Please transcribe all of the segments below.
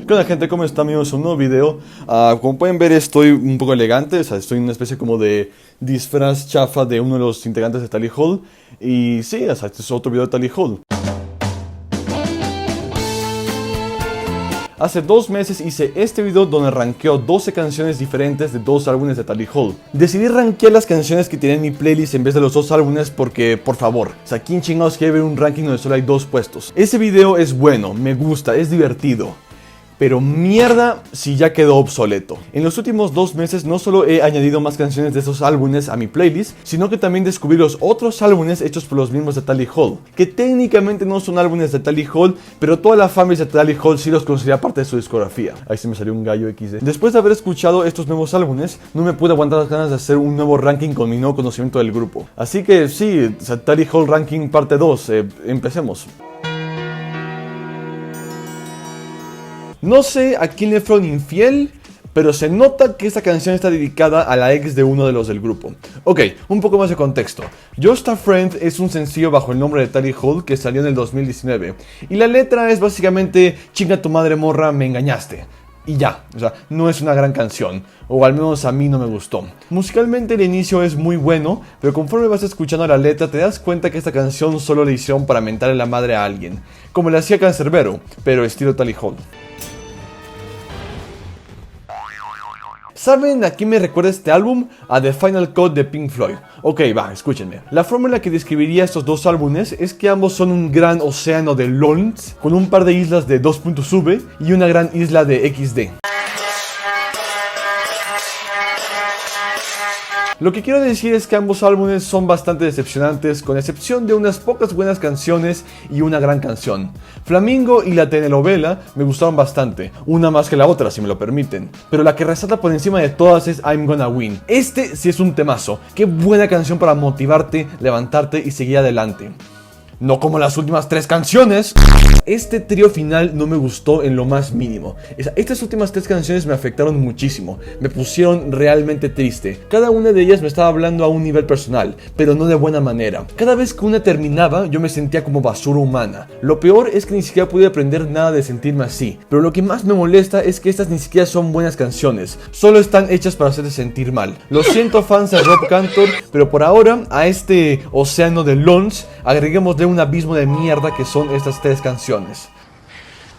¿Qué onda, gente? ¿Cómo están? Bienvenidos a un nuevo video. Como pueden ver, estoy un poco elegante. O sea, estoy en una especie como de disfraz chafa de uno de los integrantes de Tally Hall. Y sí, o sea, este es otro video de Tally Hall. Hace 2 meses hice este video donde rankeo 12 canciones diferentes de 2 álbumes de Tally Hall. Decidí rankear las canciones que tenía en mi playlist en vez de los 2 álbumes porque, por favor, o sea, ¿quién chingados quiere ver un ranking donde solo hay 2 puestos? Ese video es bueno, me gusta, es divertido. Pero mierda si ya quedó obsoleto. En los últimos 2 meses no solo he añadido más canciones de esos álbumes a mi playlist, sino que también descubrí los otros álbumes hechos por los mismos de Tally Hall, que técnicamente no son álbumes de Tally Hall, pero toda la fanbase de Tally Hall sí los considera parte de su discografía. Ahí se me salió un gallo XD. Después de haber escuchado estos nuevos álbumes, no me pude aguantar las ganas de hacer un nuevo ranking con mi nuevo conocimiento del grupo. Así que sí, Tally Hall Ranking parte 2, empecemos. No sé a quién le fueron infiel, pero se nota que esta canción está dedicada a la ex de uno de los del grupo. Ok, un poco más de contexto. Just a Friend es un sencillo bajo el nombre de Tally Hall que salió en el 2019. Y la letra es básicamente: chinga tu madre morra, me engañaste. Y ya, o sea, no es una gran canción, o al menos a mí no me gustó. Musicalmente el inicio es muy bueno, pero conforme vas escuchando la letra te das cuenta que esta canción solo le hicieron para mentarle la madre a alguien, como le hacía Canserbero, pero estilo Tally Hall. ¿Saben a quién me recuerda este álbum? A The Final Cut de Pink Floyd. Ok, va, escúchenme. La fórmula que describiría estos 2 álbumes es que ambos son un gran océano de LOLs, con un par de islas de 2.V y una gran isla de XD. Lo que quiero decir es que ambos álbumes son bastante decepcionantes, con excepción de unas pocas buenas canciones y una gran canción. Flamingo y la telenovela me gustaron bastante, una más que la otra si me lo permiten, pero la que resalta por encima de todas es I'm Gonna Win. Este sí es un temazo, qué buena canción para motivarte, levantarte y seguir adelante. No como las últimas 3 canciones. Este trío final no me gustó en lo más mínimo. Estas últimas 3 canciones me afectaron muchísimo. Me pusieron realmente triste. Cada una de ellas me estaba hablando a un nivel personal, pero no de buena manera. Cada vez que una terminaba, yo me sentía como basura humana. Lo peor es que ni siquiera pude aprender nada de sentirme así. Pero lo que más me molesta es que estas ni siquiera son buenas canciones. Solo están hechas para hacerte sentir mal. Lo siento, fans de Rob Cantor, pero por ahora a este océano de Lons agreguémosle un abismo de mierda que son estas 3 canciones.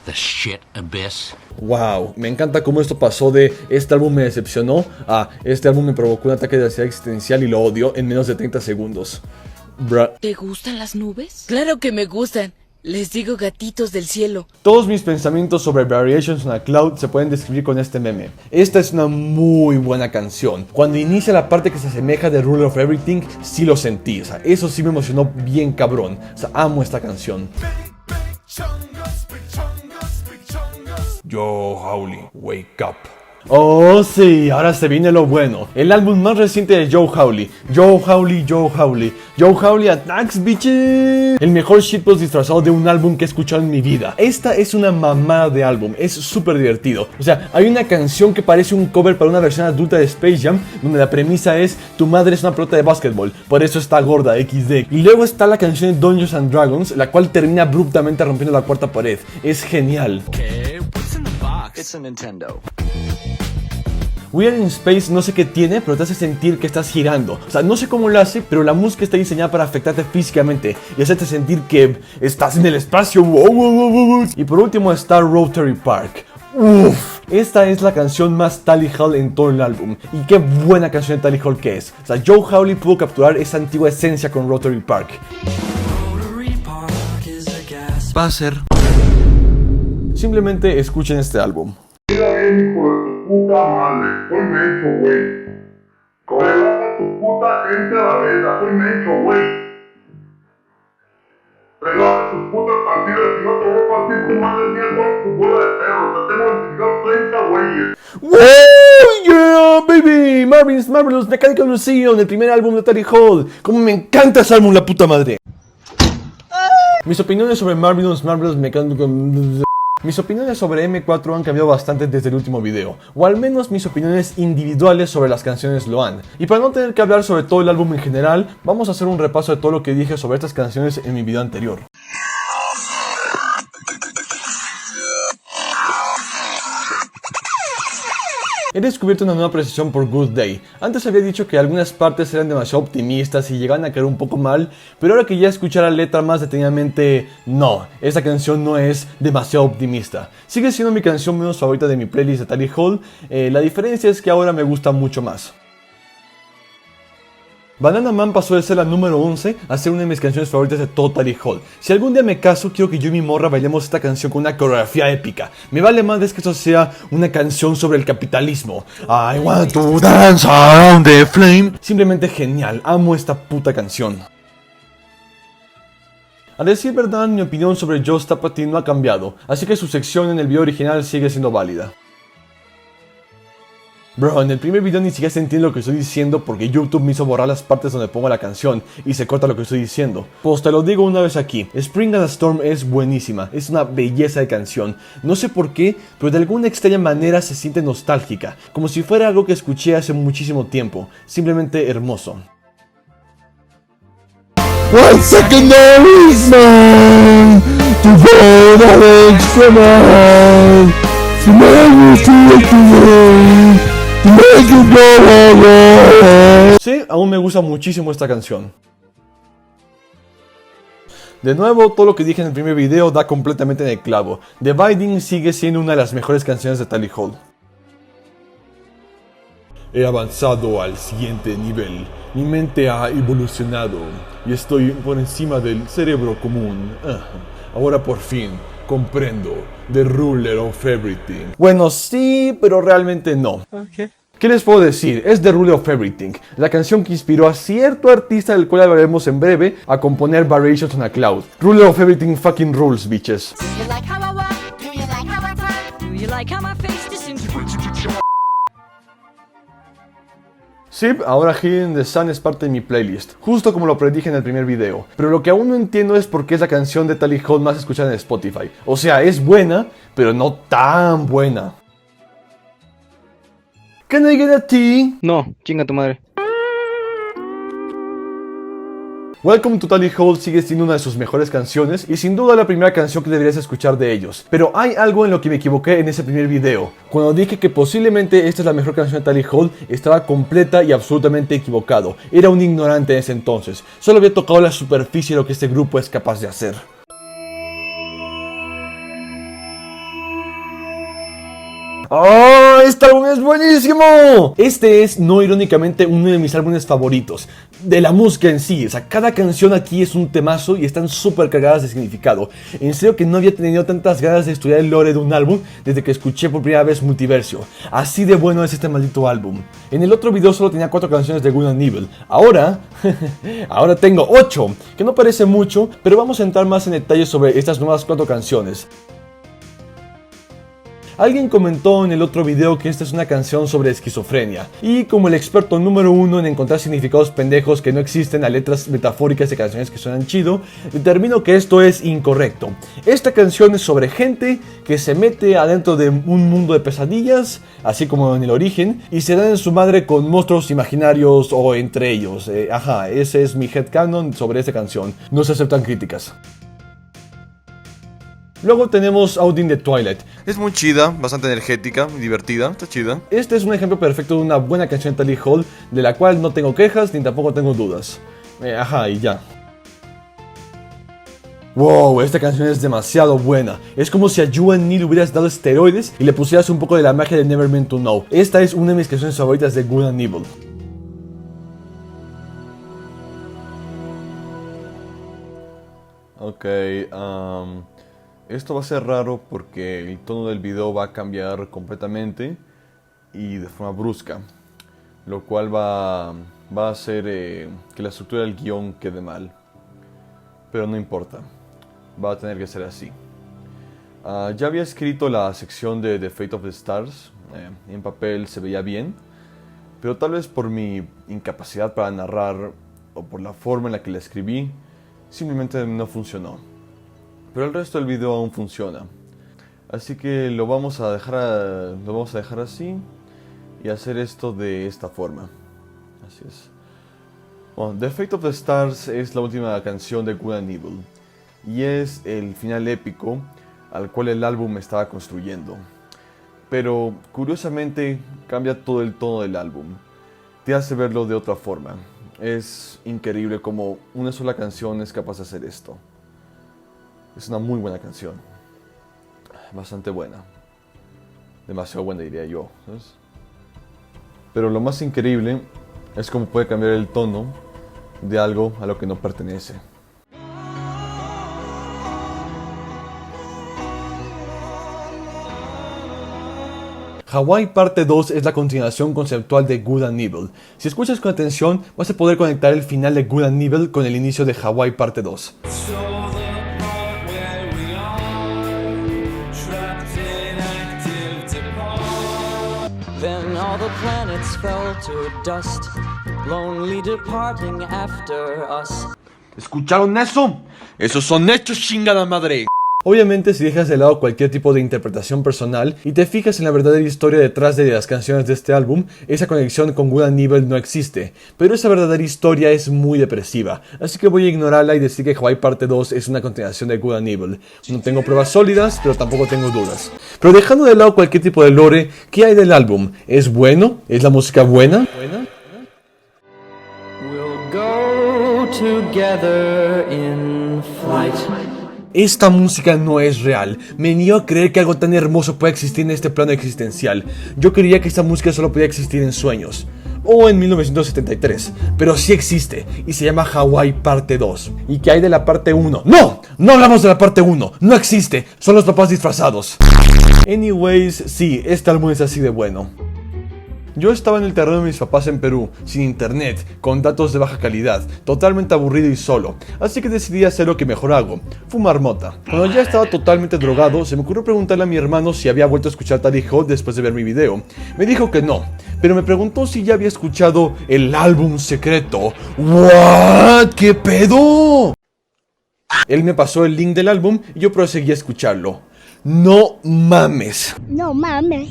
The shit abyss. Wow, me encanta cómo esto pasó de este álbum me decepcionó a este álbum me provocó un ataque de ansiedad existencial y lo odio en menos de 30 segundos. Bruh. ¿Te gustan las nubes? Claro que me gustan. Les digo gatitos del cielo. Todos mis pensamientos sobre Variations on a Cloud se pueden describir con este meme. Esta es una muy buena canción. Cuando inicia la parte que se asemeja de Rule of Everything, sí lo sentí. O sea, eso sí me emocionó bien cabrón. O sea, amo esta canción. Joe Hawley, wake up. Oh sí, ahora se viene lo bueno. El álbum más reciente de Joe Hawley. Joe Hawley, Joe Hawley. Joe Hawley Attacks, bitches. El mejor shitpost disfrazado de un álbum que he escuchado en mi vida. Esta es una mamada de álbum, es súper divertido. O sea, hay una canción que parece un cover para una versión adulta de Space Jam, donde la premisa es: tu madre es una pelota de básquetbol, por eso está gorda, XD. Y luego está la canción de Dungeons and Dragons, la cual termina abruptamente rompiendo la cuarta pared. Es genial. Okay, what's in the box? It's a Nintendo. We Are in Space no sé qué tiene, pero te hace sentir que estás girando. O sea, no sé cómo lo hace, pero la música está diseñada para afectarte físicamente y hacerte sentir que estás en el espacio. Y por último está Rotary Park. Uff, esta es la canción más Tally Hall en todo el álbum. Y qué buena canción de Tally Hall que es. O sea, Joe Hawley pudo capturar esa antigua esencia con Rotary Park. Va a ser. Simplemente escuchen este álbum. Puta madre, soy menso, güey. Colega, tu puta gente a la verga, soy menso, güey. Relaja tus putas partidas y no te voy a partir tu madre mierda tu bola de perro. Te tengo identificado 30 güeyes. ¡Oh, yeah, baby! Marvin's Marvelous Mechanical Museum, el primer álbum de Tally Hall. Como me encanta ese álbum, la puta madre. Mis opiniones sobre Marvin's Marvelous Mechanical... Mis opiniones sobre M4 han cambiado bastante desde el último video, o al menos mis opiniones individuales sobre las canciones lo han. Y para no tener que hablar sobre todo el álbum en general, vamos a hacer un repaso de todo lo que dije sobre estas canciones en mi video anterior. He descubierto una nueva apreciación por Good Day. Antes había dicho que algunas partes eran demasiado optimistas y llegaban a caer un poco mal, pero ahora que ya escuché la letra más detenidamente, no, esta canción no es demasiado optimista. Sigue siendo mi canción menos favorita de mi playlist de Tally Hall, la diferencia es que ahora me gusta mucho más. Banana Man pasó de ser la número 11 a ser una de mis canciones favoritas de todo Tally Hall. Si algún día me caso, quiero que yo y mi morra bailemos esta canción con una coreografía épica. Me vale más de que esto sea una canción sobre el capitalismo. I want to dance around the flame. Simplemente genial, amo esta puta canción. A decir verdad, mi opinión sobre Joe Tapati no ha cambiado, así que su sección en el video original sigue siendo válida. Bro, en el primer video ni siquiera se entiende lo que estoy diciendo porque YouTube me hizo borrar las partes donde pongo la canción y se corta lo que estoy diciendo. Pues te lo digo una vez aquí, Spring and a Storm es buenísima, es una belleza de canción. No sé por qué, pero de alguna extraña manera se siente nostálgica, como si fuera algo que escuché hace muchísimo tiempo, simplemente hermoso. One second there is man to go that extra mile to make you feel today, to make you go away. Sí, aún me gusta muchísimo esta canción. De nuevo, todo lo que dije en el primer video da completamente en el clavo. The Binding sigue siendo una de las mejores canciones de Tally Hall. He avanzado al siguiente nivel. Mi mente ha evolucionado y estoy por encima del cerebro común. Ahora por fin comprendo The Ruler of Everything. Bueno, sí, pero realmente no. Okay. ¿Qué les puedo decir? Es The Ruler of Everything, la canción que inspiró a cierto artista del cual hablaremos en breve a componer Variations on a Cloud. Ruler of Everything fucking rules, bitches. Do you like how I walk? Do you like how I talk? Do you like how my face disintegrates? Sí, ahora Hidden in the Sun es parte de mi playlist, justo como lo predije en el primer video. Pero lo que aún no entiendo es por qué es la canción de Tally Hall más escuchada en Spotify. O sea, es buena, pero no tan buena. Can I get a tea? No, chinga tu madre. Welcome to Tally Hall sigue siendo una de sus mejores canciones y sin duda la primera canción que deberías escuchar de ellos. Pero hay algo en lo que me equivoqué en ese primer video. Cuando dije que posiblemente esta es la mejor canción de Tally Hall, estaba completa y absolutamente equivocado. Era un ignorante en ese entonces. Solo había tocado la superficie de lo que este grupo es capaz de hacer. ¡Oh! ¡Este álbum es buenísimo! Este es, no irónicamente, uno de mis álbumes favoritos. De la música en sí, o sea, cada canción aquí es un temazo y están súper cargadas de significado. En serio que no había tenido tantas ganas de estudiar el lore de un álbum desde que escuché por primera vez Multiversio. Así de bueno es este maldito álbum. En el otro video solo tenía 4 canciones de Good and Evil. Ahora, ahora tengo 8, que no parece mucho, pero vamos a entrar más en detalle sobre estas nuevas 4 canciones. Alguien comentó en el otro video que esta es una canción sobre esquizofrenia, y como el experto número 1 en encontrar significados pendejos que no existen a letras metafóricas de canciones que suenan chido, determino que esto es incorrecto. Esta canción es sobre gente que se mete adentro de un mundo de pesadillas, así como en el origen, y se dan en su madre con monstruos imaginarios o entre ellos. Ajá, ese es mi headcanon sobre esta canción. No se aceptan críticas. Luego tenemos Out in the Twilight. Es muy chida, bastante energética, divertida, está chida. Este es un ejemplo perfecto de una buena canción de Tally Hall, de la cual no tengo quejas ni tampoco tengo dudas. Ajá, y ya. Wow, esta canción es demasiado buena. Es como si a You and Me le hubieras dado esteroides y le pusieras un poco de la magia de Never Meant to Know. Esta es una de mis canciones favoritas de Good and Evil. Ok, esto va a ser raro porque el tono del video va a cambiar completamente y de forma brusca, lo cual va a hacer que la estructura del guión quede mal, pero no importa, va a tener que ser así. Ya había escrito la sección de The Fate of the Stars, en papel se veía bien, pero tal vez por mi incapacidad para narrar o por la forma en la que la escribí, simplemente no funcionó. Pero el resto del video aún funciona. Así que lo vamos a dejar así y hacer esto de esta forma. Así es. Bueno, The Fate of the Stars es la última canción de Good and Evil y es el final épico al cual el álbum estaba construyendo. pero curiosamente cambia todo el tono del álbum. Te hace verlo de otra forma. Es increíble cómo una sola canción es capaz de hacer esto. Es una muy buena canción. Bastante buena. Demasiado buena, diría yo, ¿sabes? Pero lo más increíble es cómo puede cambiar el tono de algo a lo que no pertenece. Hawaii Parte 2 es la continuación conceptual de Good and Evil. Si escuchas con atención, vas a poder conectar el final de Good and Evil con el inicio de Hawaii Parte 2. Then all the planets fell to dust, lonely departing after us. ¿Escucharon eso? Esos son hechos, chingada madre. Obviamente, si dejas de lado cualquier tipo de interpretación personal y te fijas en la verdadera historia detrás de las canciones de este álbum, esa conexión con Good and Evil no existe, pero esa verdadera historia es muy depresiva, así que voy a ignorarla y decir que Hawaii Parte 2 es una continuación de Good and Evil. No tengo pruebas sólidas, pero tampoco tengo dudas. Pero dejando de lado cualquier tipo de lore, ¿qué hay del álbum? ¿Es bueno? ¿Es la música buena? We'll go together in flight. Esta música no es real. Me niego a creer que algo tan hermoso pueda existir en este plano existencial. Yo creía que esta música solo podía existir en sueños. O en 1973. Pero sí existe. Y se llama Hawaii Parte 2. ¿Y qué hay de la parte 1? ¡No! ¡No hablamos de la parte 1! ¡No existe! Son los papás disfrazados. Anyways, sí, este álbum es así de bueno. Yo estaba en el terreno de mis papás en Perú, sin internet, con datos de baja calidad, totalmente aburrido y solo, así que decidí hacer lo que mejor hago, fumar mota. Cuando ya estaba totalmente drogado, se me ocurrió preguntarle a mi hermano si había vuelto a escuchar Tally Hall después de ver mi video. Me dijo que no, pero me preguntó si ya había escuchado el álbum secreto. ¿What? ¿Qué pedo? Él me pasó el link del álbum y yo proseguí a escucharlo. No mames. No mames.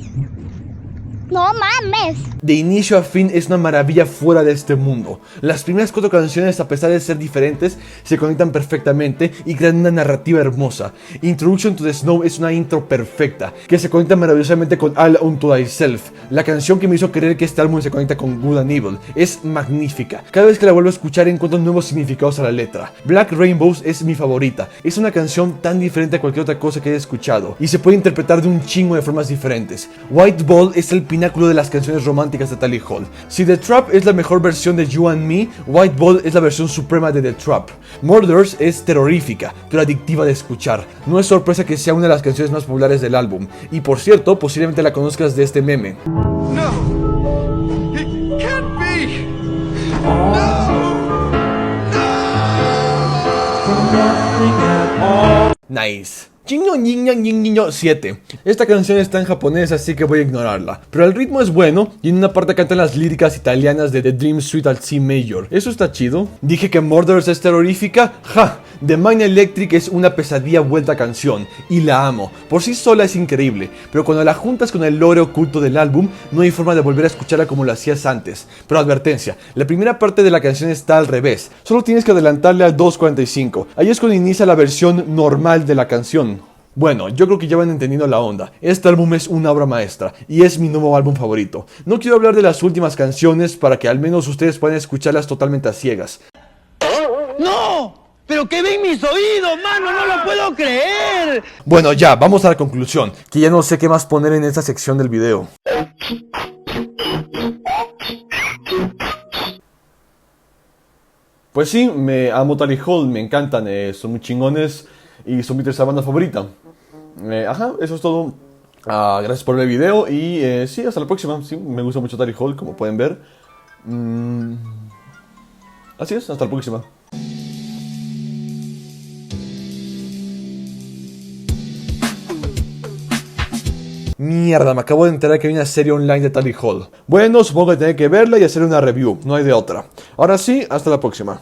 No mames. De inicio a fin es una maravilla fuera de este mundo. Las primeras 4 canciones, a pesar de ser diferentes, se conectan perfectamente y crean una narrativa hermosa. Introduction to the Snow es una intro perfecta, que se conecta maravillosamente con All Unto Thyself, la canción que me hizo creer que este álbum se conecta con Good and Evil. Es magnífica. Cada vez que la vuelvo a escuchar encuentro nuevos significados a la letra. Black Rainbows es mi favorita. Es una canción tan diferente a cualquier otra cosa que haya escuchado, y se puede interpretar de un chingo de formas diferentes. White Ball es el pináculo de las canciones románticas de Tally Hall. Si The Trap es la mejor versión de You and Me, White Ball es la versión suprema de The Trap. Murders es terrorífica, pero adictiva de escuchar. No es sorpresa que sea una de las canciones más populares del álbum. Y por cierto, posiblemente la conozcas de este meme. Nice. Jinyo Niño Niño 7. Esta canción está en japonés, así que voy a ignorarla. Pero el ritmo es bueno y en una parte cantan las líricas italianas de The Dream Suite al C Major. Eso está chido. Dije que Murders es terrorífica. ¡Ja! The Mind Electric es una pesadilla vuelta a canción y la amo. Por sí sola es increíble, pero cuando la juntas con el lore oculto del álbum, no hay forma de volver a escucharla como lo hacías antes. Pero advertencia, la primera parte de la canción está al revés. Solo tienes que adelantarle al 2.45. Ahí es cuando inicia la versión normal de la canción. Bueno, yo creo que ya van entendiendo la onda. Este álbum es una obra maestra y es mi nuevo álbum favorito. No quiero hablar de las últimas canciones para que al menos ustedes puedan escucharlas totalmente a ciegas. ¡No! ¿Pero qué ven mis oídos, mano? ¡No lo puedo creer! Bueno, ya, vamos a la conclusión, que ya no sé qué más poner en esta sección del video. Pues sí, me amo Tally Hall, me encantan, son muy chingones y son mi tercera banda favorita. Eso es todo. Gracias por ver el video y sí, hasta la próxima. Sí, me gusta mucho Tally Hall, como pueden ver. Así es, hasta la próxima. Mierda, me acabo de enterar que hay una serie online de Tally Hall. Bueno, supongo que tendré que verla y hacer una review, no hay de otra. Ahora sí, hasta la próxima.